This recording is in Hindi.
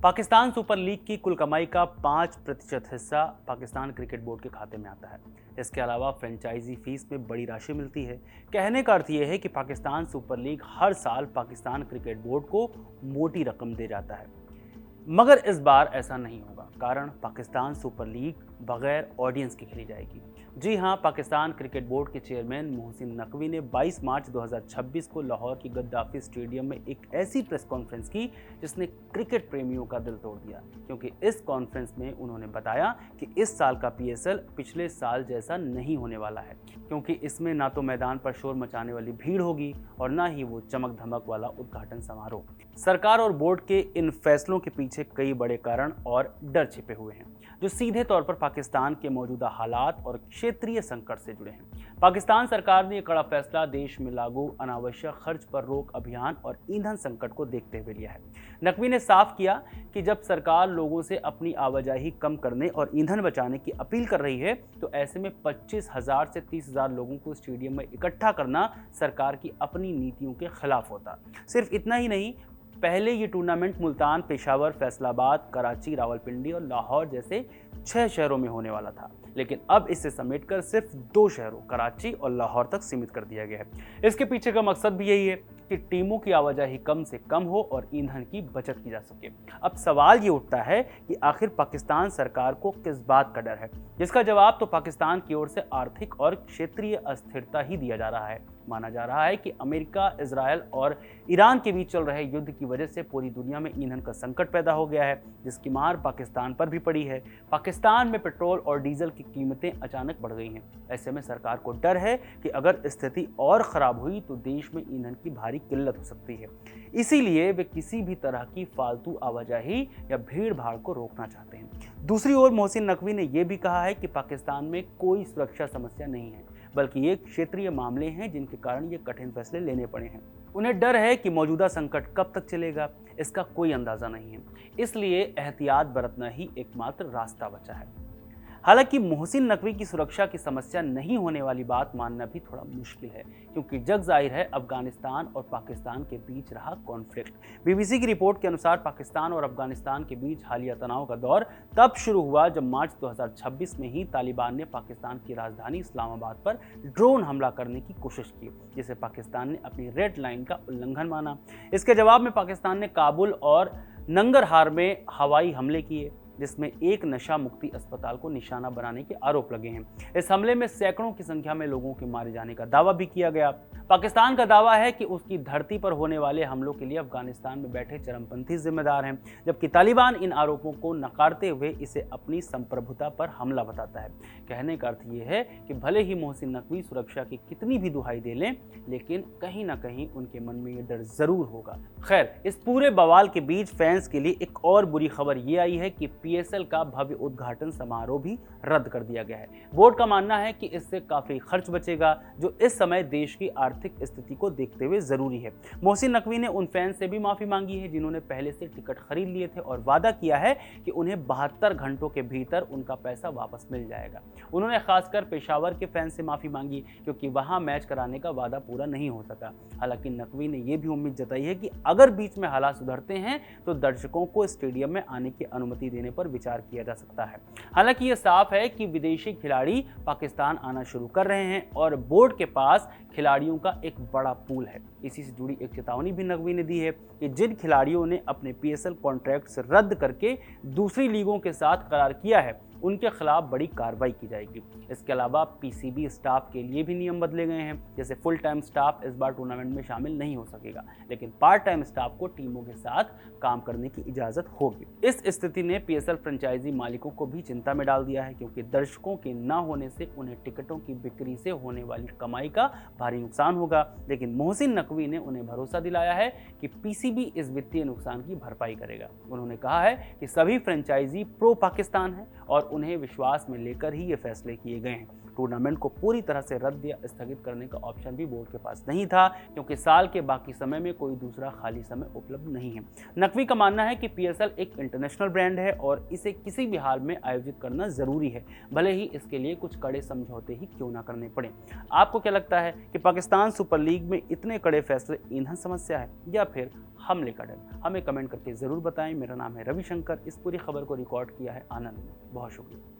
पाकिस्तान सुपर लीग की कुल कमाई का 5% हिस्सा पाकिस्तान क्रिकेट बोर्ड के खाते में आता है। इसके अलावा फ्रेंचाइजी फीस में बड़ी राशि मिलती है। कहने का अर्थ यह है कि पाकिस्तान सुपर लीग हर साल पाकिस्तान क्रिकेट बोर्ड को मोटी रकम दे जाता है। मगर इस बार ऐसा नहीं होगा, कारण पाकिस्तान सुपर लीग बगैर ऑडियंस के खेली जाएगी। जी हां, पाकिस्तान क्रिकेट बोर्ड के चेयरमैन मोहसिन नकवी ने 22 मार्च 2026 को लाहौर की गद्दाफी स्टेडियम में एक ऐसी प्रेस कॉन्फ्रेंस की जिसने क्रिकेट प्रेमियों का दिल तोड़ दिया, क्योंकि इस कॉन्फ्रेंस में उन्होंने बताया कि इस साल का पीएसएल पिछले साल जैसा नहीं होने वाला है, क्योंकि इसमें ना तो मैदान पर शोर मचाने वाली भीड़ होगी और ना ही वो चमक धमक वाला उद्घाटन समारोह। सरकार और बोर्ड के इन फैसलों के पीछे कई बड़े कारण और डर छिपे हुए हैं, जो सीधे तौर पर पाकिस्तान के मौजूदा हालात और क्षेत्रीय संकट से जुड़े हैं। पाकिस्तान सरकार ने कड़ा फैसला देश में लागू अनावश्यक खर्च पर रोक अभियान और ईंधन संकट को देखते हुए लिया है। नकवी ने साफ किया कि जब सरकार लोगों से अपनी आवाजाही कम करने और ईंधन बचाने की अपील कर रही है, तो ऐसे में 25,000 से 30,000 लोगों को स्टेडियम में इकट्ठा करना सरकार की अपनी नीतियों के खिलाफ होता। सिर्फ इतना ही नहीं, पहले ये टूर्नामेंट मुल्तान, पेशावर, फैसलाबाद, कराची, रावलपिंडी और लाहौर जैसे 6 शहरों में होने वाला था, लेकिन अब इसे समेटकर सिर्फ 2 शहरों कराची और लाहौर तक सीमित कर दिया गया है। इसके पीछे का मकसद भी यही है कि टीमों की आवाजाही कम से कम हो और ईंधन की बचत की जा सके। अब सवाल ये उठता है कि आखिर पाकिस्तान सरकार को किस बात का डर है, जिसका जवाब तो पाकिस्तान की ओर से आर्थिक और क्षेत्रीय अस्थिरता ही दिया जा रहा है। माना जा रहा है कि अमेरिका, इजरायल और ईरान के बीच चल रहे युद्ध की वजह से पूरी दुनिया में ईंधन का संकट पैदा हो गया है, जिसकी मार पाकिस्तान पर भी पड़ी है। पाकिस्तान में पेट्रोल और डीजल की कीमतें अचानक बढ़ गई हैं। ऐसे में सरकार को डर है कि अगर स्थिति और खराब हुई तो देश में ईंधन की भारी किल्लत हो सकती है। इसीलिए वे किसी भी तरह की फालतू आवाजाही या भीड़ भाड़ को रोकना चाहते हैं। दूसरी ओर मोहसिन नकवी ने यह भी कहा है कि पाकिस्तान में कोई सुरक्षा समस्या नहीं है, बल्कि ये क्षेत्रीय मामले हैं जिनके कारण ये कठिन फैसले लेने पड़े हैं। उन्हें डर है कि मौजूदा संकट कब तक चलेगा, इसका कोई अंदाजा नहीं है। इसलिए एहतियात बरतना ही एकमात्र रास्ता बचा है। हालांकि मोहसिन नकवी की सुरक्षा की समस्या नहीं होने वाली बात मानना भी थोड़ा मुश्किल है, क्योंकि जग जाहिर है अफगानिस्तान और पाकिस्तान के बीच रहा कॉन्फ्लिक्ट। बीबीसी की रिपोर्ट के अनुसार पाकिस्तान और अफगानिस्तान के बीच हालिया तनाव का दौर तब शुरू हुआ जब मार्च 2026 में ही तालिबान ने पाकिस्तान की राजधानी इस्लामाबाद पर ड्रोन हमला करने की कोशिश की, जिसे पाकिस्तान ने अपनी रेड लाइन का उल्लंघन माना। इसके जवाब में पाकिस्तान ने काबुल और नंगरहार में हवाई हमले किए, जिसमें एक नशा मुक्ति अस्पताल को निशाना बनाने के आरोप लगे हैं। इस हमले में सैकड़ों की संख्या में लोगों के मारे जाने का दावा भी किया गया। पाकिस्तान का दावा है कि उसकी धरती पर होने वाले हमलों के लिए अफगानिस्तान में बैठे चरमपंथी जिम्मेदार हैं, जबकि तालिबान इन आरोपों को नकारते हुए इसे अपनी संप्रभुता पर हमला बताता है। कहने का अर्थ यह है कि भले ही मोहसिन नकवी सुरक्षा की कितनी भी दुहाई दे लें, लेकिन कहीं ना कहीं उनके मन में ये डर जरूर होगा। खैर, इस पूरे बवाल के बीच फैंस के लिए एक और बुरी खबर ये आई है कि पीएसएल का भव्य उद्घाटन समारोह भी रद्द कर दिया गया है। बोर्ड का मानना है कि इससे काफी खर्च बचेगा, जो इस समय देश की आर्थिक स्थिति को देखते हुए जरूरी है। मोहसिन नकवी ने उन फैंस से भी माफी मांगी है जिन्होंने पहले से टिकट खरीद लिए थे और वादा किया है कि उन्हें 72 घंटों के भीतर उनका पैसा वापस मिल जाएगा। उन्होंने खासकर पेशावर के फैंस से माफी मांगी, क्योंकि वहां मैच कराने का वादा पूरा नहीं हो सका। हालांकि नकवी ने यह भी उम्मीद जताई है कि अगर बीच में हालात सुधरते हैं तो दर्शकों को स्टेडियम में आने की अनुमति देने पर विचार किया जा सकता है। हालांकि यह साफ है कि विदेशी खिलाड़ी पाकिस्तान आना शुरू कर रहे हैं और बोर्ड के पास खिलाड़ियों का एक बड़ा पूल है। इसी से जुड़ी एक चेतावनी भी नकवी ने दी है कि जिन खिलाड़ियों ने अपने पीएसएल कॉन्ट्रैक्ट रद्द करके दूसरी लीगों के साथ करार किया है, उनके खिलाफ बड़ी कार्रवाई की जाएगी। इसके अलावा पीसीबी स्टाफ के लिए भी नियम बदले गए हैं। जैसे फुल टाइम स्टाफ इस बार टूर्नामेंट में शामिल नहीं हो सकेगा, लेकिन पार्ट टाइम स्टाफ को टीमों के साथ काम करने की इजाजत होगी। इस स्थिति ने पीएसएल फ्रेंचाइजी मालिकों को भी चिंता में डाल दिया है, क्योंकि दर्शकों के न होने से उन्हें टिकटों की बिक्री से होने वाली कमाई का भारी नुकसान होगा। लेकिन मोहसिन नकवी ने उन्हें भरोसा दिलाया है कि पीसीबी इस वित्तीय नुकसान की भरपाई करेगा। उन्होंने कहा है कि सभी फ्रेंचाइजी प्रो पाकिस्तान है और उन्हें विश्वास में लेकर ही ये फैसले किए गए हैं। टूर्नामेंट को पूरी तरह से रद्द या स्थगित करने का ऑप्शन भी बोर्ड के पास नहीं था, क्योंकि साल के बाकी समय में कोई दूसरा खाली समय उपलब्ध नहीं है। नकवी का मानना है कि पीएसएल एक इंटरनेशनल ब्रांड है और इसे किसी भी हाल में आयोजित करना जरूरी है, भले ही इसके लिए कुछ कड़े समझौते ही क्यों ना करने पड़े। आपको क्या लगता है कि पाकिस्तान सुपर लीग में इतने कड़े फैसले ईंधन समस्या है या फिर हमले का डर? हमें कमेंट करके ज़रूर बताएं। मेरा नाम है रविशंकर। इस पूरी खबर को रिकॉर्ड किया है आनंद ने। बहुत शुक्रिया।